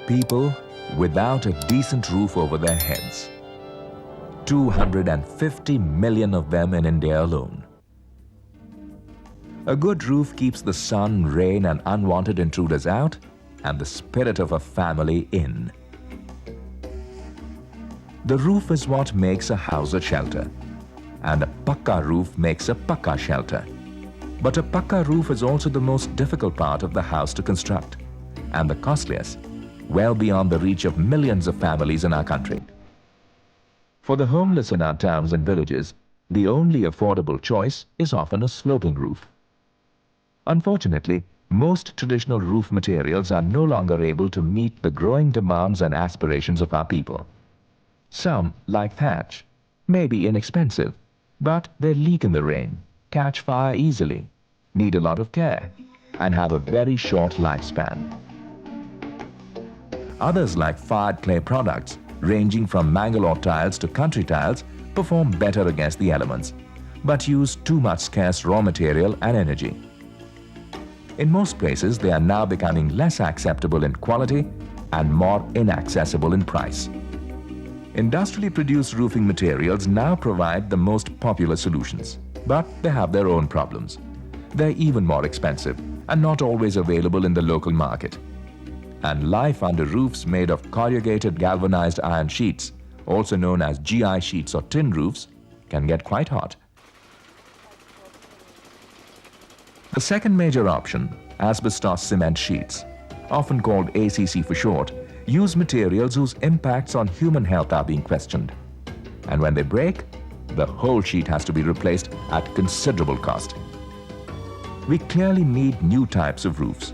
people without a decent roof over their heads. 250 million of them in India alone. A good roof keeps the sun, rain and unwanted intruders out and the spirit of a family in. The roof is what makes a house a shelter, and a pakka roof makes a pakka shelter. But a pakka roof is also the most difficult part of the house to construct and the costliest, well beyond the reach of millions of families in our country. For the homeless in our towns and villages, the only affordable choice is often a sloping roof. Unfortunately, most traditional roof materials are no longer able to meet the growing demands and aspirations of our people. Some, like thatch, may be inexpensive, but they leak in the rain, catch fire easily, need a lot of care, and have a very short lifespan. Others, like fired clay products, ranging from Mangalore tiles to country tiles, perform better against the elements, but use too much scarce raw material and energy. In most places, they are now becoming less acceptable in quality and more inaccessible in price. Industrially produced roofing materials now provide the most popular solutions, but they have their own problems. They're even more expensive and not always available in the local market. And life under roofs made of corrugated galvanized iron sheets, also known as GI sheets or tin roofs, can get quite hot. The second major option, asbestos cement sheets, often called ACC for short, use materials whose impacts on human health are being questioned. And when they break, the whole sheet has to be replaced at considerable cost. We clearly need new types of roofs,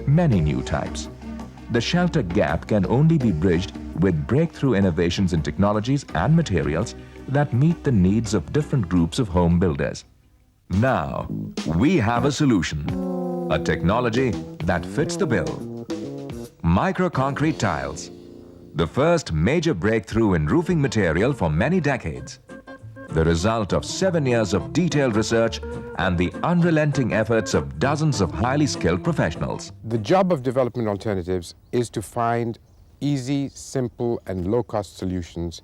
many new types. The shelter gap can only be bridged with breakthrough innovations in technologies and materials that meet the needs of different groups of home builders. Now, we have a solution, a technology that fits the bill. Microconcrete tiles, the first major breakthrough in roofing material for many decades. The result of 7 years of detailed research and the unrelenting efforts of dozens of highly skilled professionals. The job of development alternatives is to find easy, simple and low-cost solutions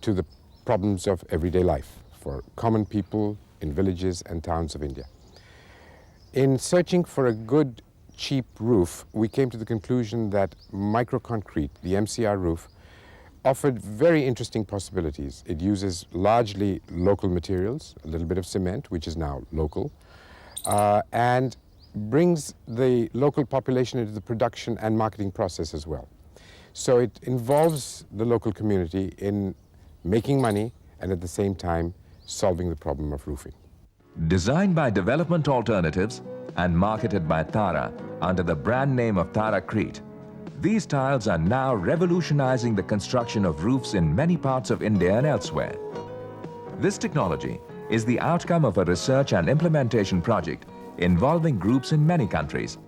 to the problems of everyday life for common people in villages and towns of India. In searching for a good, cheap roof, we came to the conclusion that microconcrete, the MCR roof, offered very interesting possibilities. It uses largely local materials, a little bit of cement, which is now local, and brings the local population into the production and marketing process as well. So it involves the local community in making money and at the same time solving the problem of roofing. Designed by Development Alternatives and marketed by Tara under the brand name of Taracrete, these tiles are now revolutionizing the construction of roofs in many parts of India and elsewhere. This technology is the outcome of a research and implementation project involving groups in many countries,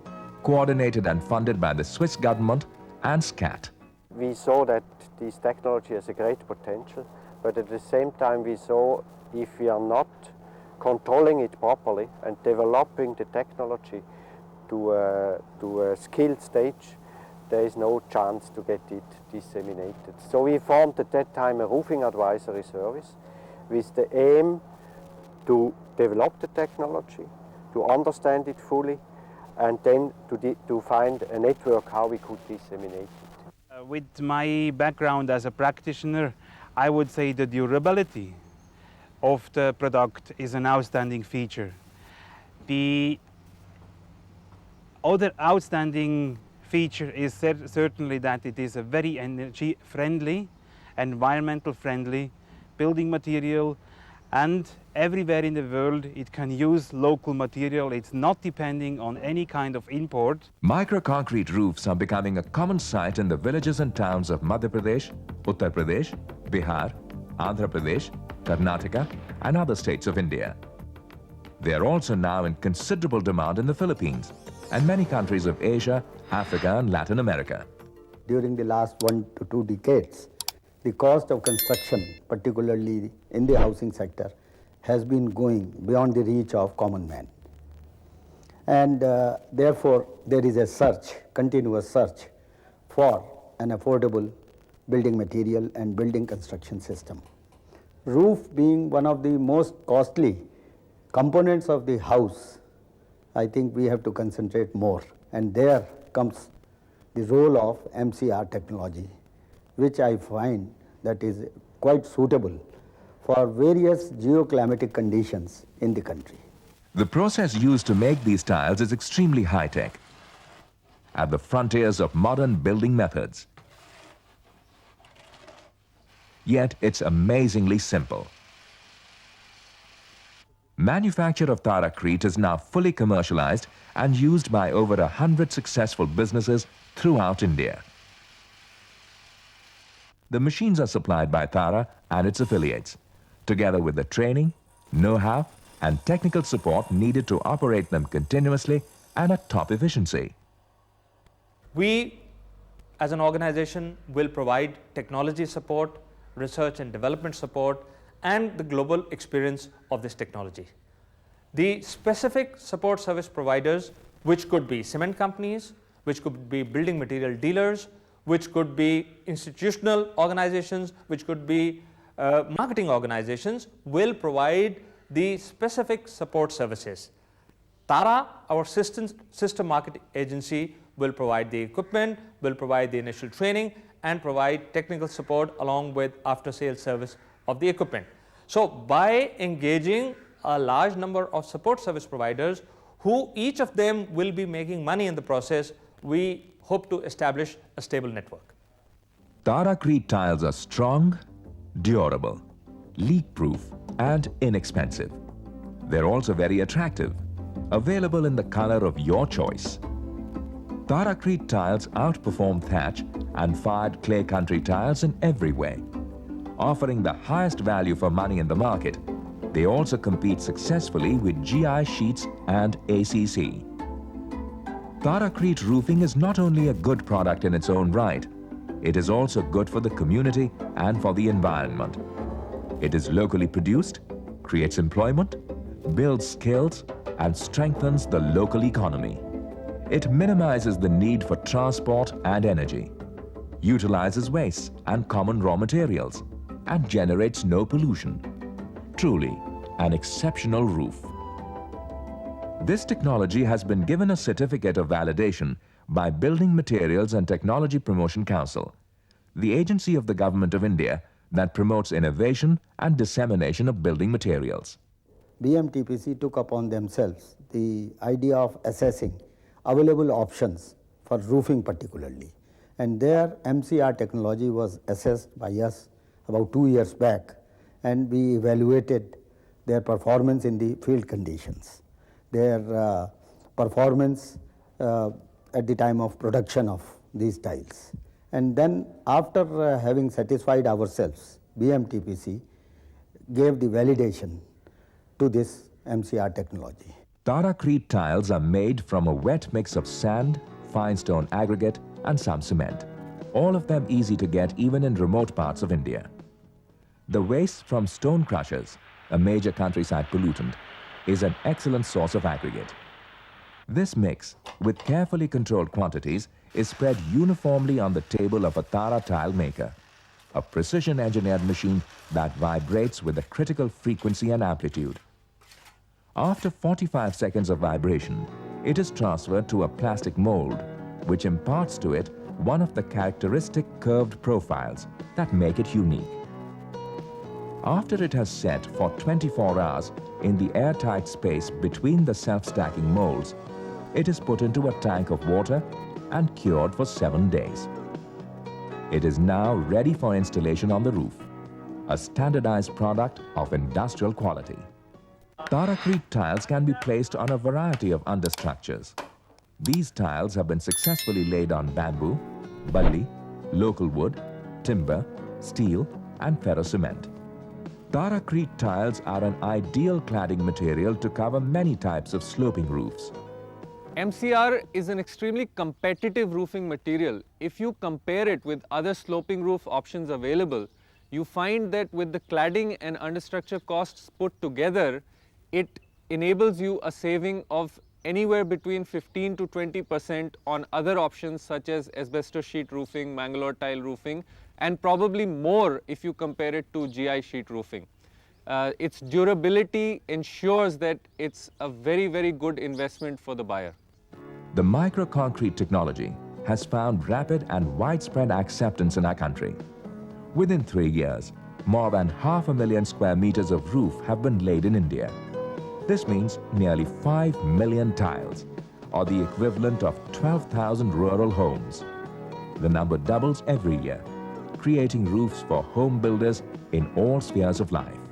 coordinated and funded by the Swiss government and SCAT. We saw that this technology has a great potential, but at the same time we saw if we are not controlling it properly and developing the technology to a skilled stage, there is no chance to get it disseminated. So we formed at that time a roofing advisory service with the aim to develop the technology, to understand it fully, and then to find a network how we could disseminate it. With my background as a practitioner, I would say the durability of the product is an outstanding feature. The other outstanding feature is certainly that it is a very energy friendly, environmental friendly building material, and everywhere in the world it can use local material. It's not depending on any kind of import. Microconcrete roofs are becoming a common sight in the villages and towns of Madhya Pradesh, Uttar Pradesh, Bihar, Andhra Pradesh, Karnataka and other states of India. They are also now in considerable demand in the Philippines and many countries of Asia, Africa and Latin America. During the last 1 to 2 decades, the cost of construction, particularly in the housing sector, has been going beyond the reach of common man. And therefore, there is a search, continuous search for an affordable building material and building construction system. Roof being one of the most costly components of the house, I think we have to concentrate more, and there comes the role of MCR technology, which I find that is quite suitable for various geoclimatic conditions in the country. The process used to make these tiles is extremely high-tech, at the frontiers of modern building methods. Yet it's amazingly simple. Manufacture of Taracrete is now fully commercialized and used by over 100 successful businesses throughout India. The machines are supplied by Tara and its affiliates, together with the training, know-how, and technical support needed to operate them continuously and at top efficiency. We, as an organization, will provide technology support, research and development support, and the global experience of this technology. The specific support service providers, which could be cement companies, which could be building material dealers, which could be institutional organizations, which could be marketing organizations, will provide the specific support services. Tara, our system market agency, will provide the equipment, will provide the initial training, and provide technical support along with after-sales service of the equipment. So by engaging a large number of support service providers, who each of them will be making money in the process, we hope to establish a stable network. Taracrete tiles are strong, durable, leak-proof, and inexpensive. They're also very attractive, available in the color of your choice. Taracrete tiles outperform thatch and fired clay country tiles in every way. Offering the highest value for money in the market, they also compete successfully with GI sheets and ACC. Taracrete roofing is not only a good product in its own right, it is also good for the community and for the environment. It is locally produced, creates employment, builds skills, and strengthens the local economy. It minimizes the need for transport and energy, utilizes waste and common raw materials, and generates no pollution. Truly, an exceptional roof. This technology has been given a certificate of validation by Building Materials and Technology Promotion Council, the agency of the Government of India that promotes innovation and dissemination of building materials. BMTPC took upon themselves the idea of assessing available options for roofing particularly. And there MCR technology was assessed by us about 2 years back, and we evaluated their performance in the field conditions, their performance at the time of production of these tiles. And then after having satisfied ourselves, BMTPC gave the validation to this MCR technology. Taracrete tiles are made from a wet mix of sand, fine stone aggregate, and some cement, all of them easy to get even in remote parts of India. The waste from stone crushers, a major countryside pollutant, is an excellent source of aggregate. This mix, with carefully controlled quantities, is spread uniformly on the table of a Tara tile maker, a precision-engineered machine that vibrates with a critical frequency and amplitude. After 45 seconds of vibration, it is transferred to a plastic mold, which imparts to it one of the characteristic curved profiles that make it unique. After it has set for 24 hours in the airtight space between the self-stacking molds, it is put into a tank of water and cured for 7 days. It is now ready for installation on the roof, a standardized product of industrial quality. Taracrete tiles can be placed on a variety of understructures. These tiles have been successfully laid on bamboo, balli, local wood, timber, steel, and ferrocement. Taracrete tiles are an ideal cladding material to cover many types of sloping roofs. MCR is an extremely competitive roofing material. If you compare it with other sloping roof options available, you find that with the cladding and understructure costs put together, it enables you a saving of anywhere between 15 to 20% on other options such as asbestos sheet roofing, Mangalore tile roofing, and probably more if you compare it to GI sheet roofing. Its durability ensures that it's a very, very good investment for the buyer. The microconcrete technology has found rapid and widespread acceptance in our country. Within 3 years, more than 500,000 square meters of roof have been laid in India. This means nearly 5 million tiles, or the equivalent of 12,000 rural homes. The number doubles every year, creating roofs for home builders in all spheres of life.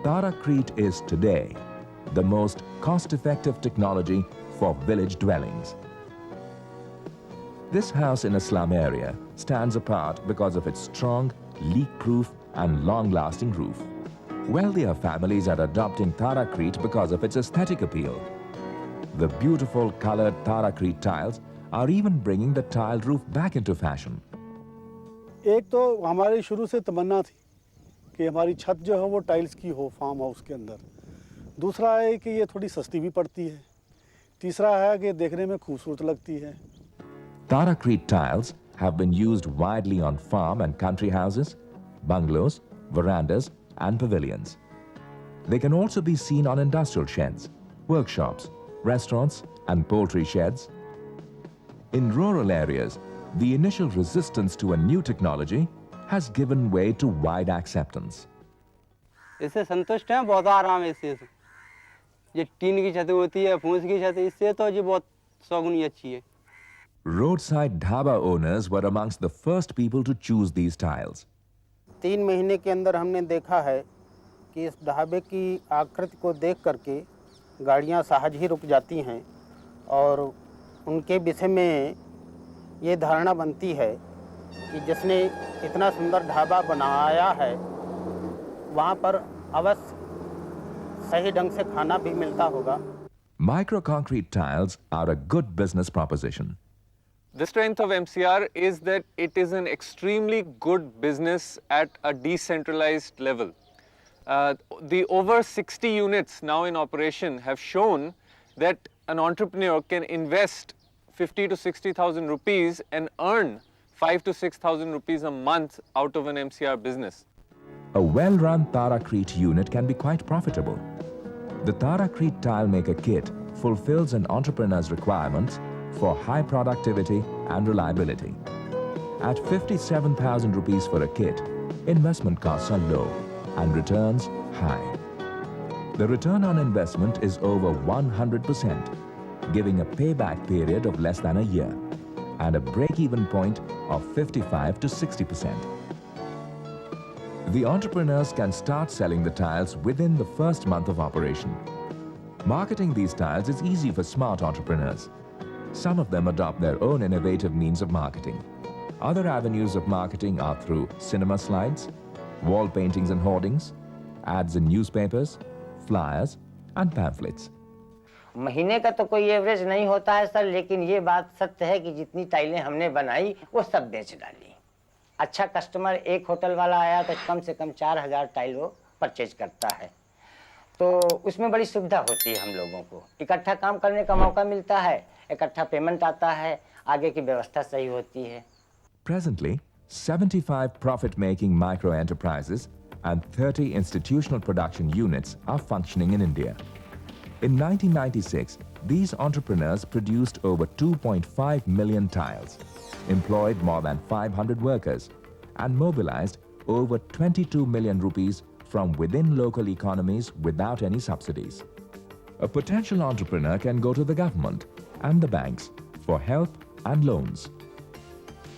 Taracrete is today the most cost-effective technology for village dwellings. This house in a slum area stands apart because of its strong, leak-proof and long-lasting roof. Wealthier families are adopting Taracrete because of its aesthetic appeal. The beautiful colored Taracrete tiles are even bringing the tiled roof back into fashion. एक तो हमारी शुरू से तमन्ना थी कि हमारी छत जो है वो टाइल्स की हो फार्म हाउस के अंदर। दूसरा है कि ये थोड़ी सस्ती भी पड़ती है। तीसरा है कि देखने में खूबसूरत लगती है। Taracrete tiles have been used widely on farm and country houses, bungalows, verandas and pavilions. They can also be seen on industrial sheds, workshops, restaurants and poultry sheds. In rural areas, the initial resistance to a new technology has given way to wide acceptance. इससे संतुष्ट हैं, बहुत आराम है इससे। ये tin की छत होती है, फूस की छत, इससे तो जी बहुत सौगुनी अच्छी है। Roadside dhaba owners were amongst the first people to choose these tiles. 3 महीने के अंदर हमने देखा है कि इस ढाबे की आकृति को देख करके गाड़ियां सहज ही रुक जाती हैं और उनके विषय में ये धारणा बनती है कि जिसने इतना सुंदर ढाबा बनाया है वहाँ पर अवश्य सही ढंग से खाना भी मिलता होगा. Microconcrete tiles are a good business proposition. The strength of MCR is that it is an extremely good business at a decentralized level. The over 60 units now in operation have shown that an entrepreneur can invest 50 to 60,000 rupees and earn 5 to 6,000 rupees a month out of an MCR business. A well-run Taracrete unit can be quite profitable. The Taracrete Tile Maker Kit fulfills an entrepreneur's requirements for high productivity and reliability. At 57,000 rupees for a kit, investment costs are low and returns high. The return on investment is over 100%, giving a payback period of less than a year and a break-even point of 55 to 60%. The entrepreneurs can start selling the tiles within the first month of operation. Marketing these tiles is easy for smart entrepreneurs. Some of them adopt their own innovative means of marketing. Other avenues of marketing are through cinema slides, wall paintings and hoardings, ads in newspapers, flyers and pamphlets. महीने का तो कोई average नहीं होता है sir, लेकिन ये बात सत्य है कि जितनी टाइलें हमने बनाई वो सब बेच डाली. अच्छा कस्टमर एक होटल वाला आया तो कम से कम 4,000 टाइल वो परचेज करता है, तो उसमें बड़ी सुविधा होती है. हम लोगों को इकट्ठा काम करने का मौका मिलता है, इकट्ठा पेमेंट आता है, आगे की व्यवस्था सही होती है. Presently, 75 profit-making micro-enterprises and 30 institutional production units are functioning in India. In 1996, these entrepreneurs produced over 2.5 million tiles, employed more than 500 workers, and mobilized over 22 million rupees from within local economies without any subsidies. A potential entrepreneur can go to the government and the banks for help and loans.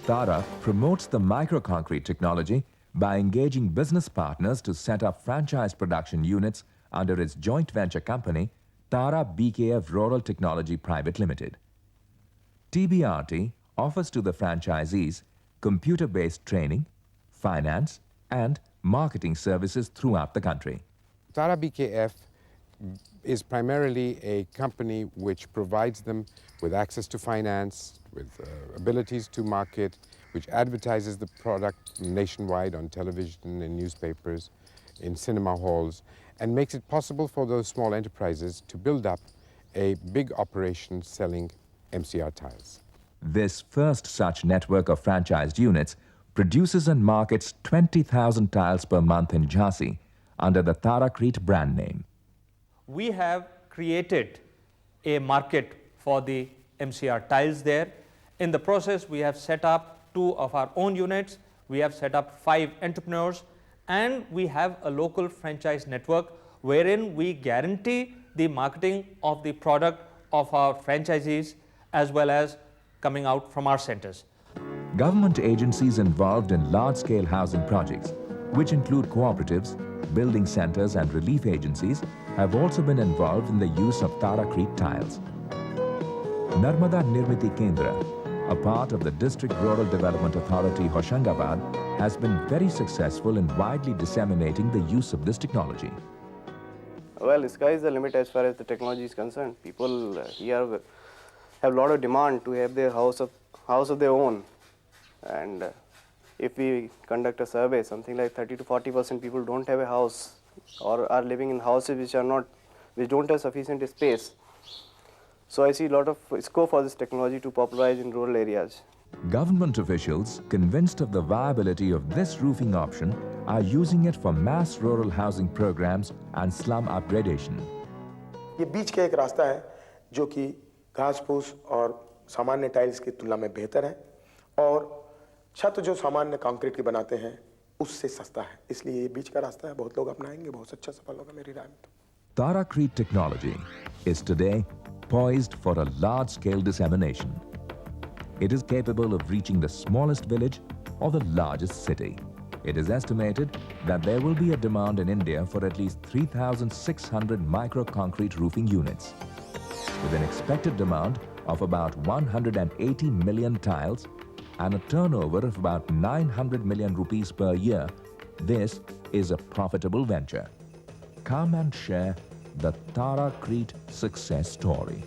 Tara promotes the microconcrete technology by engaging business partners to set up franchise production units under its joint venture company, Tara BKF Rural Technology Private Limited. TBRT offers to the franchisees computer-based training, finance, and marketing services throughout the country. Tara BKF is primarily a company which provides them with access to finance, with abilities to market, which advertises the product nationwide on television, in newspapers, in cinema halls, and makes it possible for those small enterprises to build up a big operation selling MCR tiles. This first such network of franchised units produces and markets 20,000 tiles per month in Jhansi under the Taracrete brand name. We have created a market for the MCR tiles there. In the process, we have set up 2 of our own units, we have set up 5 entrepreneurs, and we have a local franchise network wherein we guarantee the marketing of the product of our franchisees as well as coming out from our centers. Government agencies involved in large-scale housing projects, which include cooperatives, building centers and relief agencies, have also been involved in the use of Taracrete tiles. Narmada Nirmiti Kendra, a part of the District Rural Development Authority Hoshangabad, has been very successful in widely disseminating the use of this technology. Well, sky is the limit as far as the technology is concerned. People here have a lot of demand to have their house of their own, and if we conduct a survey, something like 30 to 40% people don't have a house or are living in houses which don't have sufficient space. So I see a lot of scope for this technology to popularize in rural areas. Government officials, convinced of the viability of this roofing option, are using it for mass rural housing programs and slum upgradation. ये बीच का एक रास्ता है जो कि घास फूस और सामान्य टाइल्स की तुलना में बेहतर है और छत जो सामान्य कंक्रीट की बनाते हैं उससे सस्ता है, इसलिए ये बीच का रास्ता है, बहुत लोग अपनाएंगे, बहुत अच्छा सफल होगा मेरी राय में तो। Taracrete technology is today poised for a large-scale dissemination. It is capable of reaching the smallest village or the largest city. It is estimated that there will be a demand in India for at least 3,600 micro-concrete roofing units. With an expected demand of about 180 million tiles and a turnover of about 900 million rupees per year, this is a profitable venture. Come and share the Taracrete success story.